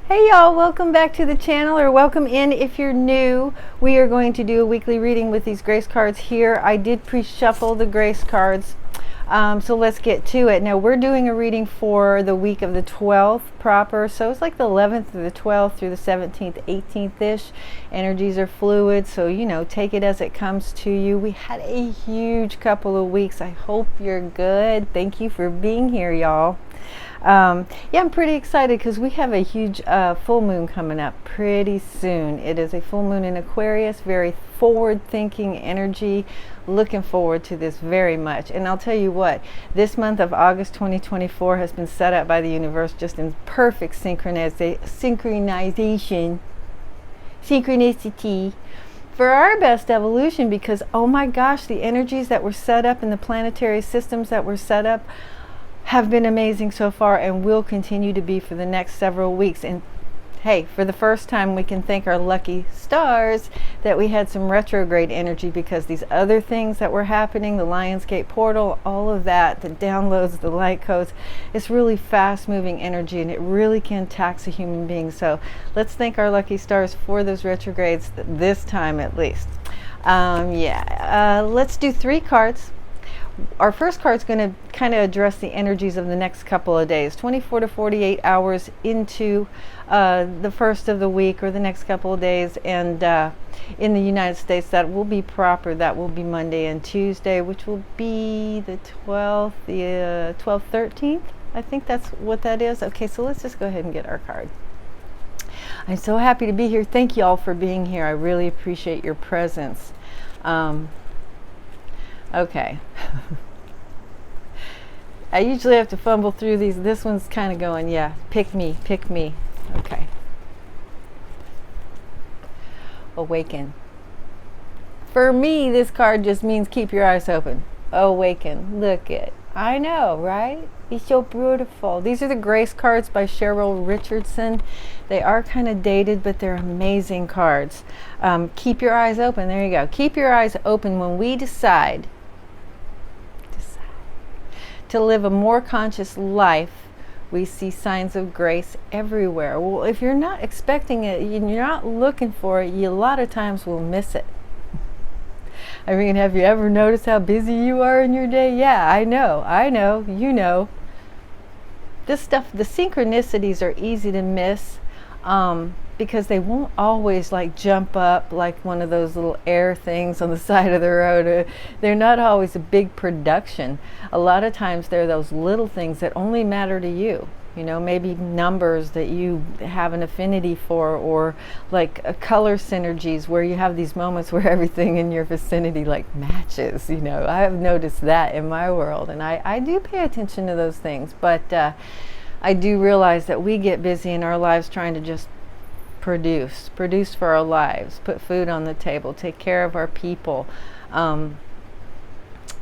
Hey y'all, welcome back to the channel, or welcome in if you're new. We are going to do a weekly reading with these grace cards here. I did pre-shuffle the grace cards, so let's get to it. Now we're doing a reading for the week of the 12th proper, so it's like the 11th to the 12th through the 17th, 18th-ish. Energies are fluid, so you know, take it as it comes to you. We had a huge couple of weeks. I hope you're good. Thank you for being here, y'all. Yeah, I'm pretty excited because we have a huge full moon coming up pretty soon. It is a full moon in Aquarius, very forward-thinking energy. Looking forward to this very much. And I'll tell you what, this month of August 2024 has been set up by the universe just in perfect synchronicity for our best evolution, because oh my gosh, the energies that were set up in the planetary systems that were set up have been amazing so far and will continue to be for the next several weeks. And hey, for the first time we can thank our lucky stars that we had some retrograde energy, because these other things that were happening, the Lionsgate portal, all of that, the downloads, the light codes, it's really fast moving energy and it really can tax a human being. So let's thank our lucky stars for those retrogrades this time at least. Let's do 3 cards. Our first card is going to kind of address the energies of the next couple of days, 24 to 48 hours into the first of the week or the next couple of days. And in the United States, that will be proper. That will be Monday and Tuesday, which will be the 12th, 13th. I think that's what that is. Okay, so let's just go ahead and get our card. I'm so happy to be here. Thank you all for being here. I really appreciate your presence. Okay. I usually have to fumble through these. This one's kind of going, yeah, pick me, pick me. Okay. Awaken. For me, this card just means keep your eyes open. Awaken. Look it. I know, right? It's so beautiful. These are the grace cards by Cheryl Richardson. They are kind of dated, but they're amazing cards. Keep your eyes open. There you go. Keep your eyes open when we decide to live a more conscious life. We see signs of grace everywhere. Well, if you're not expecting it, you're not looking for it, you a lot of times will miss it. I mean, have you ever noticed how busy you are in your day? Yeah, I know, you know. This stuff, the synchronicities are easy to miss because they won't always like jump up like one of those little air things on the side of the road. They're not always a big production. A lot of times they're those little things that only matter to you. You know, maybe numbers that you have an affinity for, or like color synergies where you have these moments where everything in your vicinity like matches. You know, I have noticed that in my world, and I do pay attention to those things, but I do realize that we get busy in our lives trying to just produce for our lives, put food on the table, take care of our people. And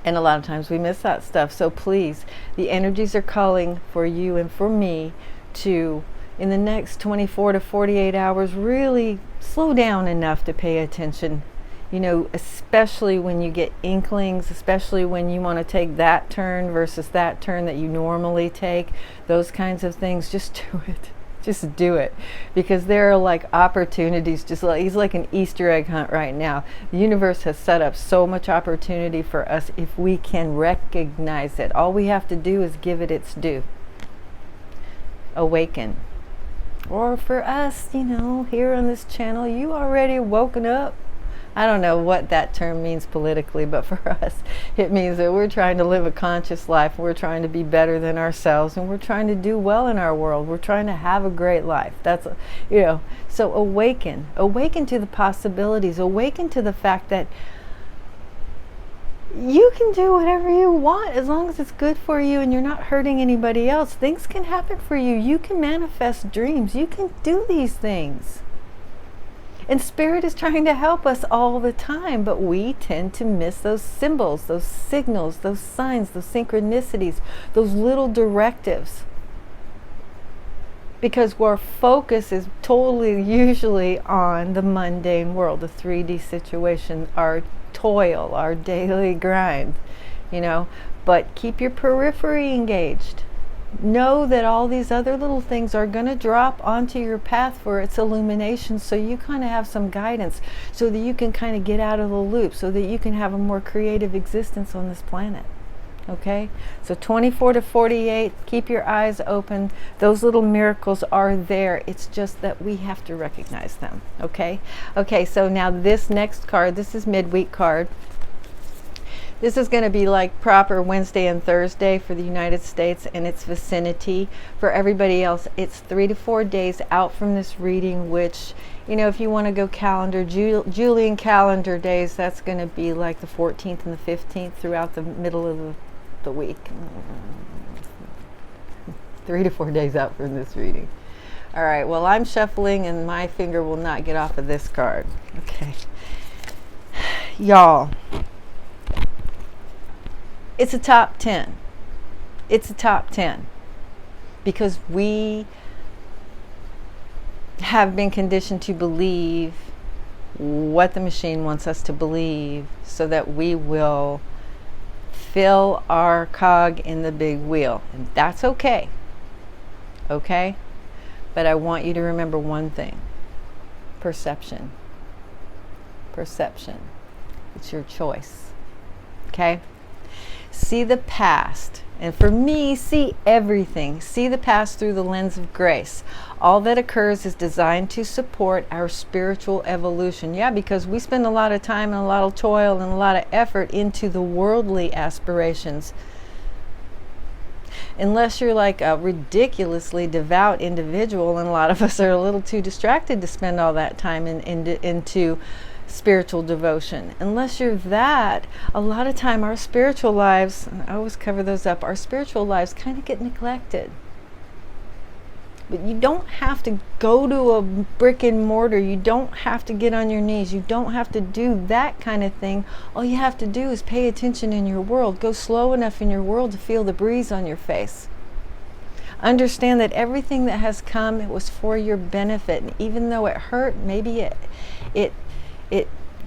a lot of times we miss that stuff. So please, the energies are calling for you and for me to, in the next 24 to 48 hours, really slow down enough to pay attention. You know, especially when you get inklings, especially when you want to take that turn versus that turn that you normally take, those kinds of things, just do it. Just do it, because there are like opportunities, just like he's like an Easter egg hunt right now. The universe has set up so much opportunity for us if we can recognize it. All we have to do is give it its due. Awaken. Or for us, you know, here on this channel, you already woken up. I don't know what that term means politically, but for us, it means that we're trying to live a conscious life. We're trying to be better than ourselves, and we're trying to do well in our world. We're trying to have a great life. That's, you know, so awaken. Awaken to the possibilities. Awaken to the fact that you can do whatever you want as long as it's good for you and you're not hurting anybody else. Things can happen for you. You can manifest dreams. You can do these things. And Spirit is trying to help us all the time, but we tend to miss those symbols, those signals, those signs, those synchronicities, those little directives. Because our focus is totally usually on the mundane world, the 3D situation, our toil, our daily grind, you know. But keep your periphery engaged. know that all these other little things are going to drop onto your path for its illumination, so you kind of have some guidance, so that you can kind of get out of the loop, so that you can have a more creative existence on this planet. Okay, so 24 to 48, keep your eyes open. Those little miracles are there. It's just that we have to recognize them. Okay, so now this next card, this is midweek card. This is going to be like proper Wednesday and Thursday for the United States and its vicinity. For everybody else, it's 3 to 4 days out from this reading, which, you know, if you want to go calendar, Julian calendar days, that's going to be like the 14th and the 15th throughout the middle of the week. 3 to 4 days out from this reading. All right, well, I'm shuffling and my finger will not get off of this card. Okay. Y'all, it's a top 10. It's a top 10 because we have been conditioned to believe what the machine wants us to believe, so that we will fill our cog in the big wheel. And that's okay. Okay? But I want you to remember one thing. Perception. Perception. It's your choice. Okay? See the past, and for me, see everything. See the past through the lens of grace. All that occurs is designed to support our spiritual evolution. Yeah, because we spend a lot of time and a lot of toil and a lot of effort into the worldly aspirations. Unless you're like a ridiculously devout individual, and a lot of us are a little too distracted to spend all that time into spiritual devotion. Unless you're that, a lot of time our spiritual lives, and I always cover those up, our spiritual lives kind of get neglected. But you don't have to go to a brick and mortar. You don't have to get on your knees. You don't have to do that kind of thing. All you have to do is pay attention in your world. Go slow enough in your world to feel the breeze on your face. Understand that everything that has come, it was for your benefit. And even though it hurt, maybe it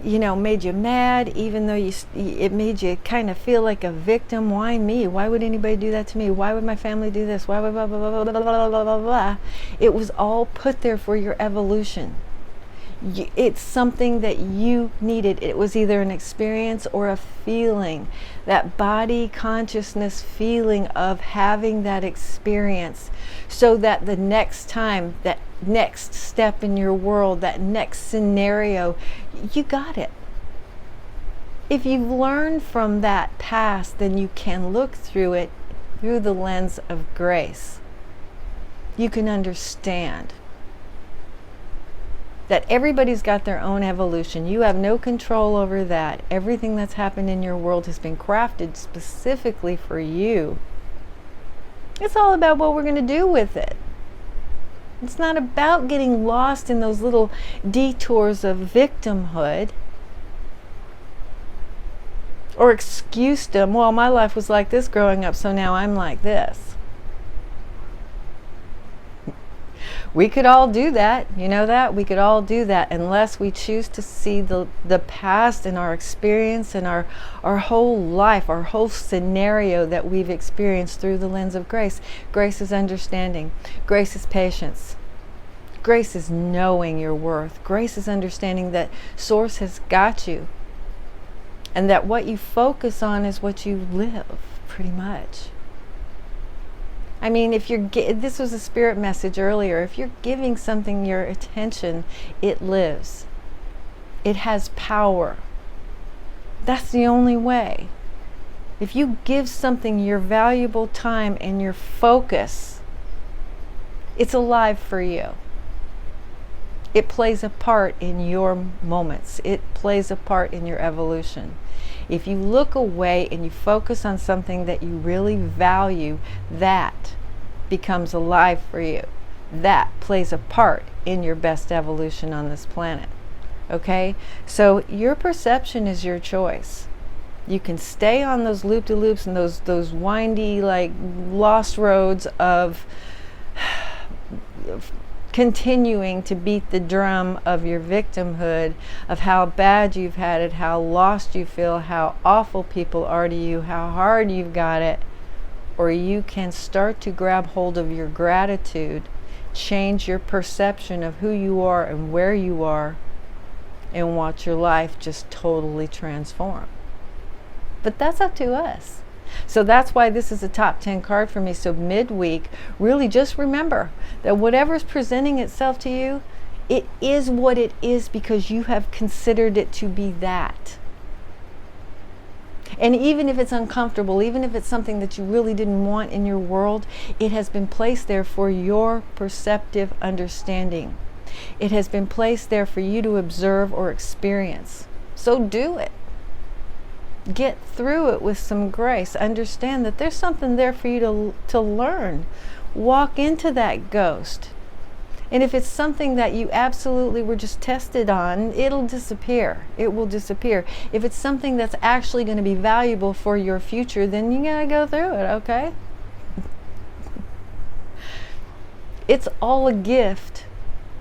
you know, made you mad, even though it made you kind of feel like a victim. Why me? Why would anybody do that to me? Why would my family do this? Why would blah, blah, blah, blah, blah, blah, blah, blah. It was all put there for your evolution. It's something that you needed. It was either an experience or a feeling, that body consciousness feeling of having that experience, so that the next time, that next step in your world, that next scenario, you got it. If you've learned from that past, then you can look through it through the lens of grace. You can understand that everybody's got their own evolution. You have no control over that. Everything that's happened in your world has been crafted specifically for you. It's all about what we're going to do with it. It's not about getting lost in those little detours of victimhood or excusedom. Well, my life was like this growing up, so now I'm like this. We could all do that, you know that? We could all do that, unless we choose to see the past and our experience and our whole life, our whole scenario that we've experienced through the lens of grace. Grace is understanding. Grace is patience. Grace is knowing your worth. Grace is understanding that Source has got you, and that what you focus on is what you live, pretty much. I mean, if you're, this was a spirit message earlier, if you're giving something your attention, it lives. It has power. That's the only way. If you give something your valuable time and your focus, it's alive for you. It plays a part in your moments. It plays a part in your evolution. If you look away and you focus on something that you really value, that becomes alive for you. That plays a part in your best evolution on this planet. Okay? So your perception is your choice. You can stay on those loop-de-loops and those windy, like, lost roads of continuing to beat the drum of your victimhood, of how bad you've had it, how lost you feel, how awful people are to you, how hard you've got it. or you can start to grab hold of your gratitude, change your perception of who you are and where you are, and watch your life just totally transform. But that's up to us. So that's why this is a top 10 card for me. So midweek, really just remember that whatever's presenting itself to you, it is what it is because you have considered it to be that. And even if it's uncomfortable, even if it's something that you really didn't want in your world, it has been placed there for your perceptive understanding. It has been placed there for you to observe or experience. So do it. Get through it with some grace. Understand that there's something there for you to learn. Walk into that ghost. And if it's something that you absolutely were just tested on, it'll disappear. It will disappear. If it's something that's actually going to be valuable for your future, then you gotta go through it, okay? It's all a gift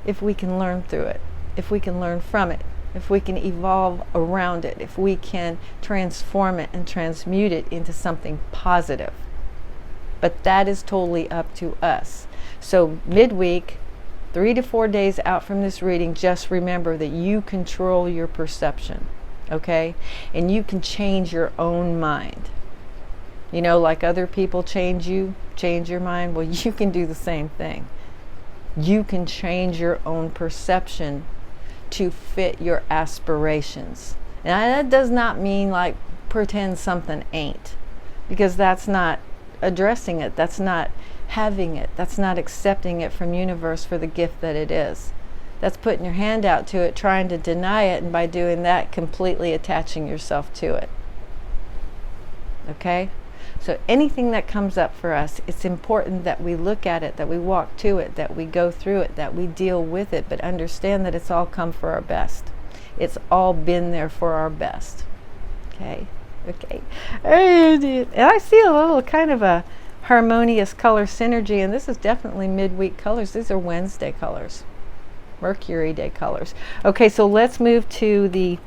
if we can learn through it, if we can learn from it, if we can evolve around it, if we can transform it and transmute it into something positive. But that is totally up to us. So midweek, 3 to 4 days out from this reading, just remember that you control your perception, okay? And you can change your own mind. You know, like other people change your mind, well, you can do the same thing. You can change your own perception to fit your aspirations. And that does not mean like pretend something ain't, because that's not addressing it, that's not having it, that's not accepting it from universe for the gift that it is. That's putting your hand out to it, trying to deny it, and by doing that, completely attaching yourself to it. Okay? So anything that comes up for us, it's important that we look at it, that we walk to it, that we go through it, that we deal with it, but understand that it's all come for our best. It's all been there for our best. Okay? Okay. And I see a little kind of a harmonious color synergy, and this is definitely midweek colors. These are Wednesday colors, Mercury Day colors. Okay, so let's move to the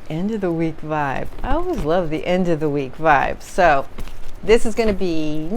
end of the week vibe. I always love the end of the week vibe. So this is going to be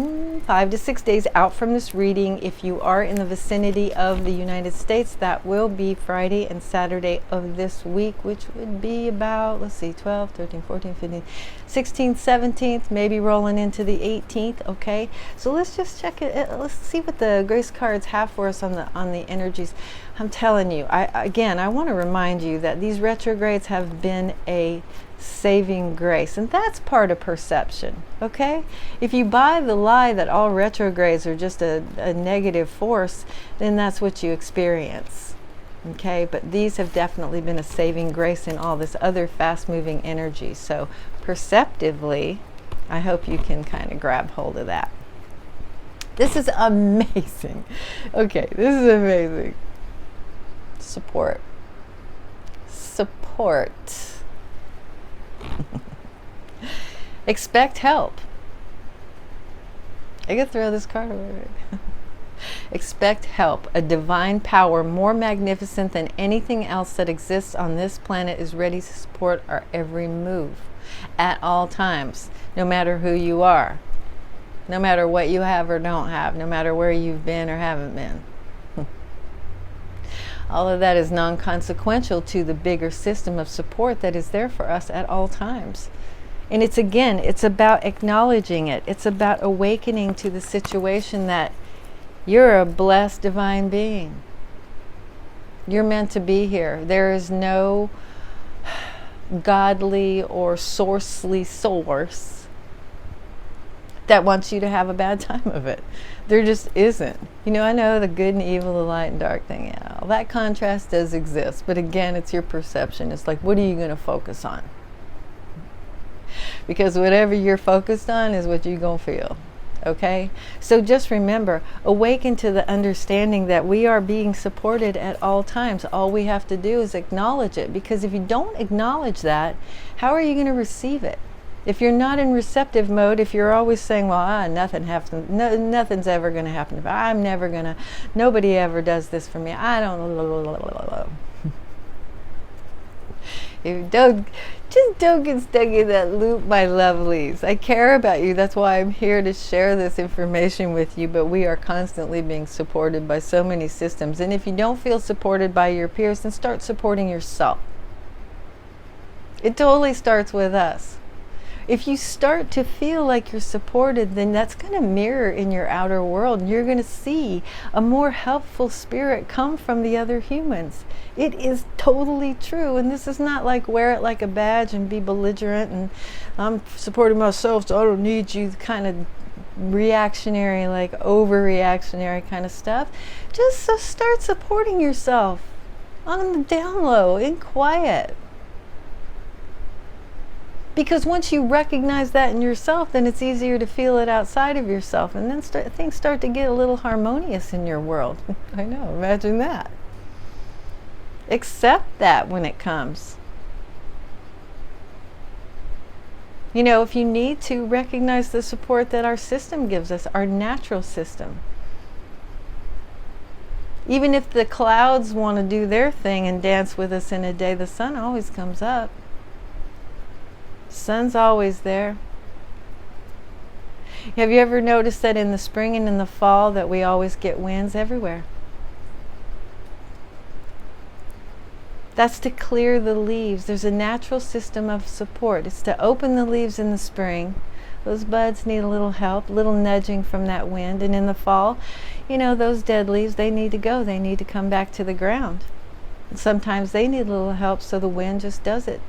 5 to 6 days out from this reading. If you are in the vicinity of the United States, that will be Friday and Saturday of this week, which would be about, let's see, 12, 13, 14, 15, 16th, 17th, maybe rolling into the 18th. Okay, so let's just check it. Let's see what the grace cards have for us on the energies. I'm telling you, I want to remind you that these retrogrades have been a saving grace, and that's part of perception. Okay, if you buy the lie that all retrogrades are just a negative force, then that's what you experience. Okay, but these have definitely been a saving grace in all this other fast moving energy. So perceptively, I hope you can kind of grab hold of that. This is amazing. Okay, this is amazing. Support. Expect help. I could throw this card away. Expect help. A divine power more magnificent than anything else that exists on this planet is ready to support our every move at all times, no matter who you are, no matter what you have or don't have, no matter where you've been or haven't been. All of that is non-consequential to the bigger system of support that is there for us at all times. And it's about acknowledging it. It's about awakening to the situation that you're a blessed divine being. You're meant to be here. There is no godly or sourcely source that wants you to have a bad time of it. There just isn't. You know, I know the good and evil, the light and dark thing. Yeah, all that contrast does exist. But again, it's your perception. It's like, what are you going to focus on? Because whatever you're focused on is what you're going to feel. Okay? So just remember, awaken to the understanding that we are being supported at all times. All we have to do is acknowledge it. Because if you don't acknowledge that, how are you going to receive it? If you're not in receptive mode, if you're always saying, well, nothing's ever going to happen. I'm never going to, nobody ever does this for me. I don't. Just don't get stuck in that loop, my lovelies. I care about you. That's why I'm here to share this information with you. But we are constantly being supported by so many systems. And if you don't feel supported by your peers, then start supporting yourself. It totally starts with us. If you start to feel like you're supported, then that's going to mirror in your outer world. And you're going to see a more helpful spirit come from the other humans. It is totally true. And this is not like wear it like a badge and be belligerent and I'm supporting myself, so I don't need you kind of reactionary, like overreactionary kind of stuff. Just start supporting yourself on the down low, in quiet. Because once you recognize that in yourself, then it's easier to feel it outside of yourself. And then things start to get a little harmonious in your world. I know, imagine that. Accept that when it comes. You know, if you need to, recognize the support that our system gives us, our natural system. Even if the clouds want to do their thing and dance with us in a day, the sun always comes up. Sun's always there. Have you ever noticed that in the spring and in the fall that we always get winds everywhere? That's to clear the leaves. There's a natural system of support. It's to open the leaves in the spring. Those buds need a little help, a little nudging from that wind. And in the fall, you know, those dead leaves, they need to go. They need to come back to the ground. And sometimes they need a little help, so the wind just does it.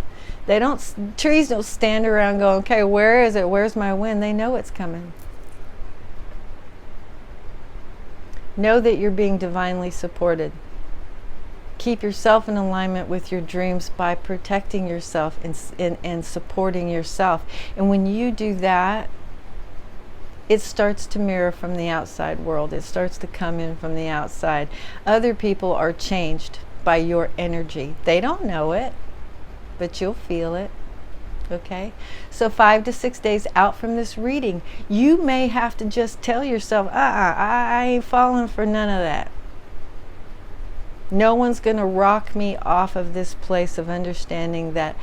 Trees don't stand around going, okay, where is it? Where's my wind? They know it's coming. Know that you're being divinely supported. Keep yourself in alignment with your dreams by protecting yourself and supporting yourself. And when you do that, it starts to mirror from the outside world. It starts to come in from the outside. Other people are changed by your energy. They don't know it, but you'll feel it. Okay? So 5 to 6 days out from this reading, you may have to just tell yourself, I ain't falling for none of that. No one's going to rock me off of this place of understanding that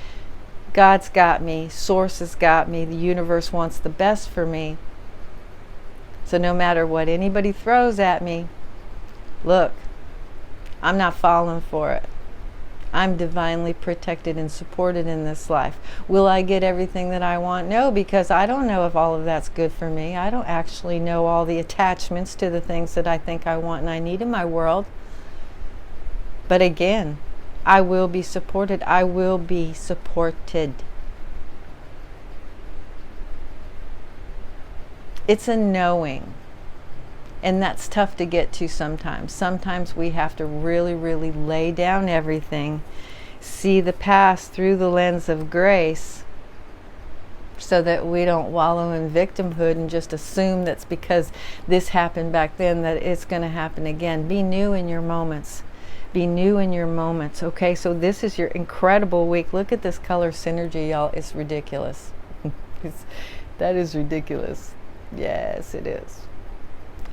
God's got me, Source has got me, the universe wants the best for me. So no matter what anybody throws at me, look, I'm not falling for it. I'm divinely protected and supported in this life. Will I get everything that I want? No, because I don't know if all of that's good for me. I don't actually know all the attachments to the things that I think I want and I need in my world. But again, I will be supported. I will be supported. It's a knowing. And that's tough to get to sometimes. Sometimes we have to really, really lay down everything, see the past through the lens of grace, so that we don't wallow in victimhood and just assume that's because this happened back then that it's going to happen again. Be new in your moments. Be new in your moments. Okay, so this is your incredible week. Look at this color synergy, y'all. It's ridiculous. That is ridiculous. Yes, it is.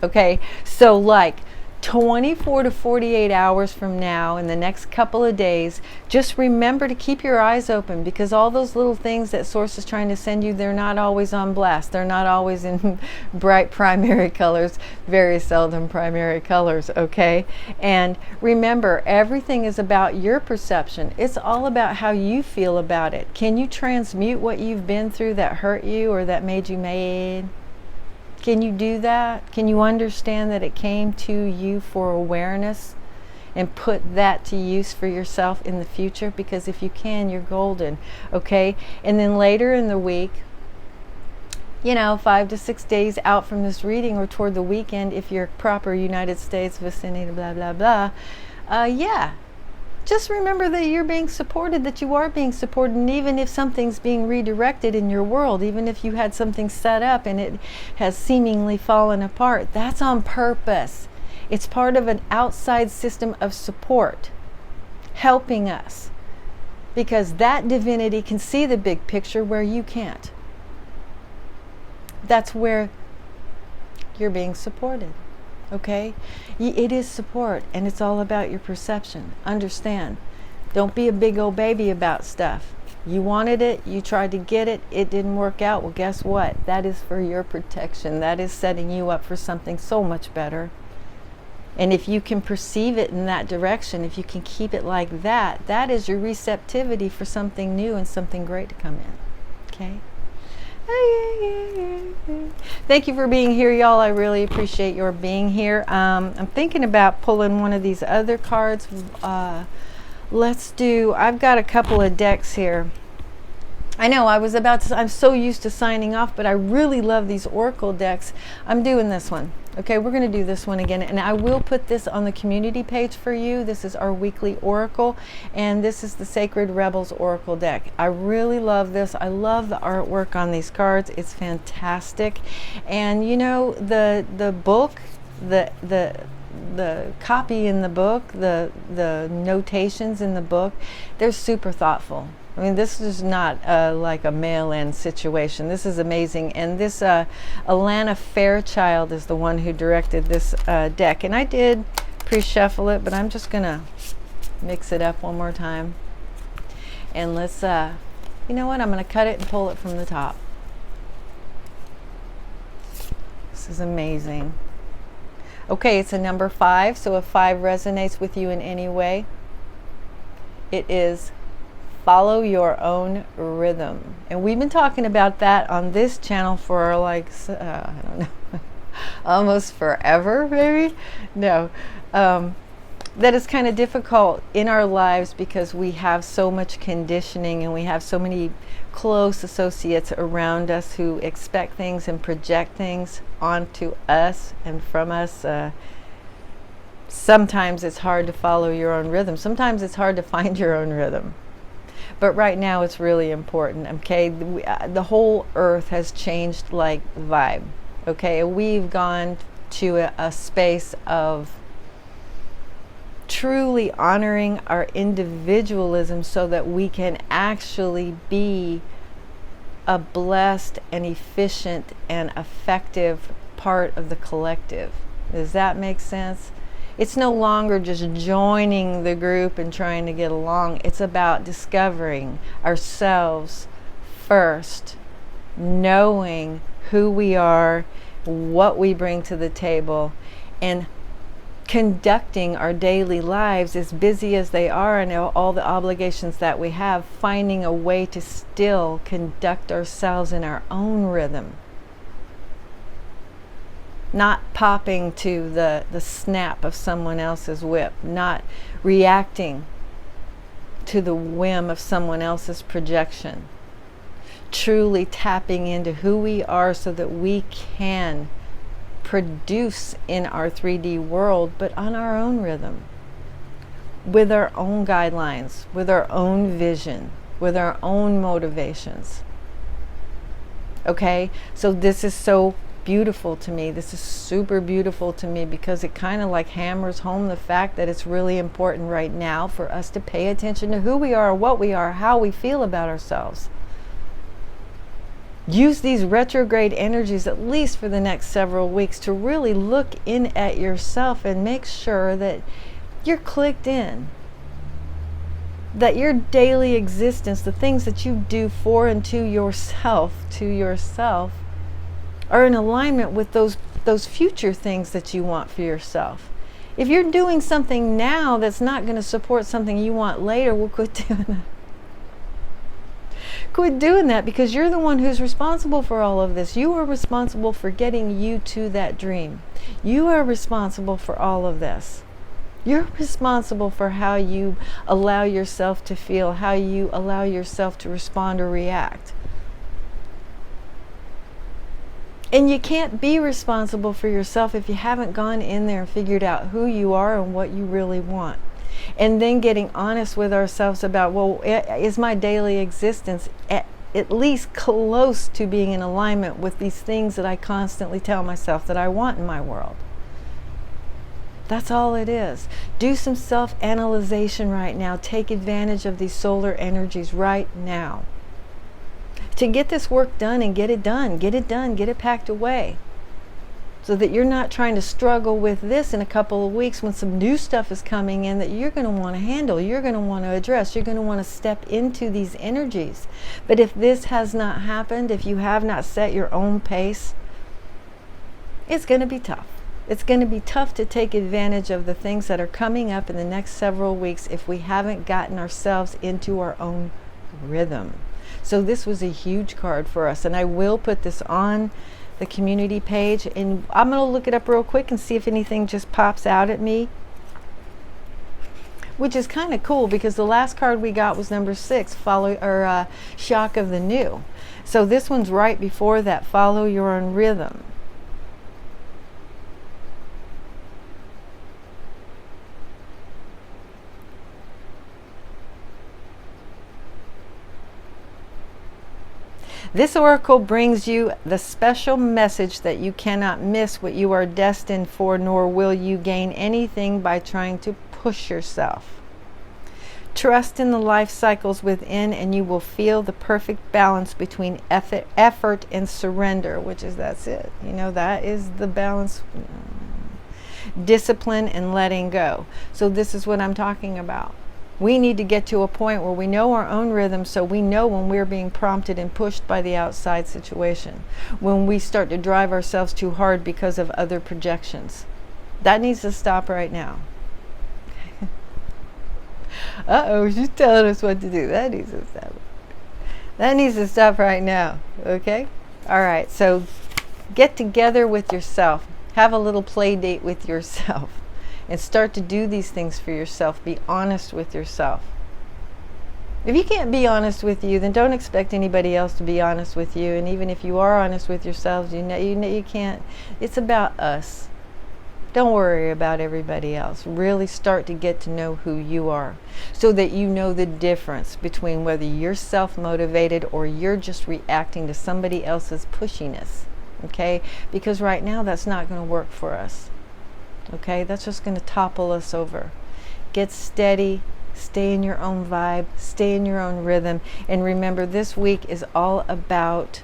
Okay, so like 24 to 48 hours from now, in the next couple of days, just remember to keep your eyes open, because all those little things that Source is trying to send you, they're not always on blast. They're not always in bright primary colors, very seldom primary colors, okay? And remember, everything is about your perception. It's all about how you feel about it. Can you transmute what you've been through that hurt you or that made you mad? Can you do that? Can you understand that it came to you for awareness and put that to use for yourself in the future? Because if you can, you're golden, okay? And then later in the week, you know, 5 to 6 days out from this reading or toward the weekend, if you're proper United States vicinity, blah, blah, blah, yeah. Just remember that you're being supported, that you are being supported, and even if something's being redirected in your world, even if you had something set up and it has seemingly fallen apart, that's on purpose. It's part of an outside system of support, helping us, because that divinity can see the big picture where you can't. That's where you're being supported. Okay? It is support, and it's all about your perception. Understand, Don't be a big old baby about stuff. You wanted it, you tried to get it, it didn't work out. Well, guess what? That is for your protection. That is setting you up for something so much better. And if you can perceive it in that direction, if you can keep it like that, that is your receptivity for something new and something great to come in. Okay? Thank you for being here, y'all. I really appreciate your being here. I'm thinking about pulling one of these other cards. I've got a couple of decks here. I know I'm so used to signing off, but I really love these oracle decks. I'm doing this one. Okay, we're going to do this one again, and I will put this on the community page for you. This is our weekly oracle, and this is the Sacred Rebels oracle deck. I really love this. I love the artwork on these cards. It's fantastic. And you know, the book, the copy in the book, the notations in the book, they're super thoughtful. I mean, this is not like a mail-in situation. This is amazing. And this Alana Fairchild is the one who directed this deck. And I did pre-shuffle it, but I'm just going to mix it up one more time. And let's, you know what? I'm going to cut it and pull it from the top. This is amazing. Okay, it's a number 5. So if 5 resonates with you in any way, it is follow your own rhythm. And we've been talking about that on this channel for like, I don't know, almost forever, maybe? No. That is kind of difficult in our lives because we have so much conditioning and we have so many close associates around us who expect things and project things onto us and from us. Sometimes it's hard to follow your own rhythm. Sometimes it's hard to find your own rhythm. But right now it's really important, okay? The whole earth has changed like vibe, okay? We've gone to a space of truly honoring our individualism so that we can actually be a blessed and efficient and effective part of the collective. Does that make sense? It's no longer just joining the group and trying to get along. It's about discovering ourselves first, knowing who we are, what we bring to the table, and conducting our daily lives, as busy as they are and all the obligations that we have, finding a way to still conduct ourselves in our own rhythm. Not popping to the snap of someone else's whip, not reacting to the whim of someone else's projection. Truly tapping into who we are so that we can produce in our 3D world, but on our own rhythm, with our own guidelines, with our own vision, with our own motivations. Okay, so this is so beautiful to me. This is super beautiful to me because it kind of like hammers home the fact that it's really important right now for us to pay attention to who we are, what we are, how we feel about ourselves. Use these retrograde energies at least for the next several weeks to really look in at yourself and make sure that you're clicked in, that your daily existence, the things that you do for and to yourself, are in alignment with those future things that you want for yourself. If you're doing something now that's not going to support something you want later, well, quit doing that. Quit doing that, because you're the one who's responsible for all of this. You are responsible for getting you to that dream. You are responsible for all of this. You're responsible for how you allow yourself to feel, how you allow yourself to respond or react. And you can't be responsible for yourself if you haven't gone in there and figured out who you are and what you really want. And then getting honest with ourselves about, well, is my daily existence at least close to being in alignment with these things that I constantly tell myself that I want in my world? That's all it is. Do some self-analyzation right now. Take advantage of these solar energies right now to get this work done and get it done, get it packed away. so that you're not trying to struggle with this in a couple of weeks when some new stuff is coming in that you're going to want to handle, you're going to want to address, you're going to want to step into these energies. But if this has not happened, if you have not set your own pace, it's going to be tough. It's going to be tough to take advantage of the things that are coming up in the next several weeks if we haven't gotten ourselves into our own rhythm. So this was a huge card for us, and I will put this on the community page, and I'm going to look it up real quick and see if anything just pops out at me, which is kind of cool because the last card we got was number 6, shock of the new. So this one's right before that, follow your own rhythm. This oracle brings you the special message that you cannot miss what you are destined for, nor will you gain anything by trying to push yourself. Trust in the life cycles within, and you will feel the perfect balance between effort and surrender, which is, that's it. You know, that is the balance. Discipline and letting go. So this is what I'm talking about. We need to get to a point where we know our own rhythm, so we know when we're being prompted and pushed by the outside situation, when we start to drive ourselves too hard because of other projections. That needs to stop right now. Uh-oh, she's telling us what to do. That needs to stop. That needs to stop right now, okay? All right, so get together with yourself. Have a little play date with yourself. And start to do these things for yourself. Be honest with yourself. If you can't be honest with you, then don't expect anybody else to be honest with you. And even if you are honest with yourselves, you know you can't. It's about us. Don't worry about everybody else. Really start to get to know who you are, so that you know the difference between whether you're self-motivated or you're just reacting to somebody else's pushiness. Okay? Because right now that's not going to work for us. Okay, that's just going to topple us over. Get steady, stay in your own vibe, stay in your own rhythm, and remember this week is all about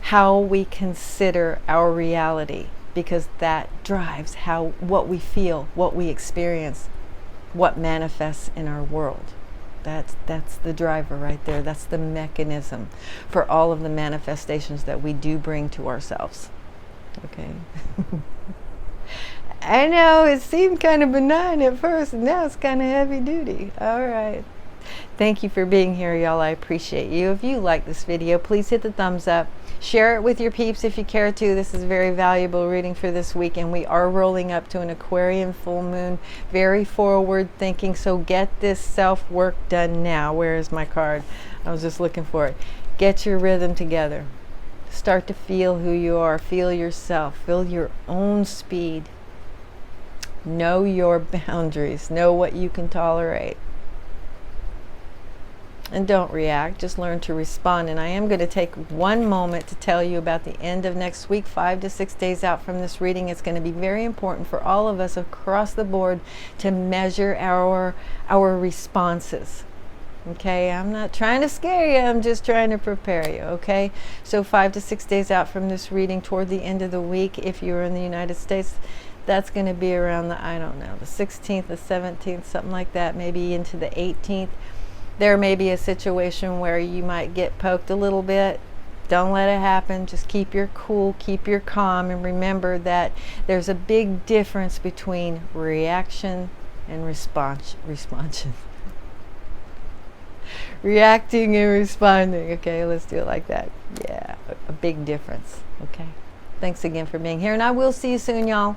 how we consider our reality, because that drives what we feel, what we experience, what manifests in our world. That's the driver right there. That's the mechanism for all of the manifestations that we do bring to ourselves. Okay. I know it seemed kind of benign at first, and now it's kind of heavy duty. All right. Thank you for being here, y'all. I appreciate you. If you like this video, please hit the thumbs up. Share it with your peeps if you care to. This is very valuable reading for this week, and we are rolling up to an Aquarian full moon. Very forward thinking, so get this self-work done now. Where is my card? I was just looking for it. Get your rhythm together. Start to feel who you are. Feel yourself. Feel your own speed. Know your boundaries. Know what you can tolerate. And don't react. Just learn to respond. And I am going to take one moment to tell you about the end of next week, 5 to 6 days out from this reading. It's going to be very important for all of us across the board to measure our responses. Okay, I'm not trying to scare you, I'm just trying to prepare you. Okay, so 5 to 6 days out from this reading, toward the end of the week, if you're in the United States, that's going to be around the, I don't know, the 16th, the 17th, something like that, maybe into the 18th. There may be a situation where you might get poked a little bit. Don't let it happen. Just keep your cool, keep your calm, and remember that there's a big difference between reaction and responsion. Reacting and responding. Okay, let's do it like that. Yeah, a big difference. Okay. Thanks again for being here, and I will see you soon, y'all.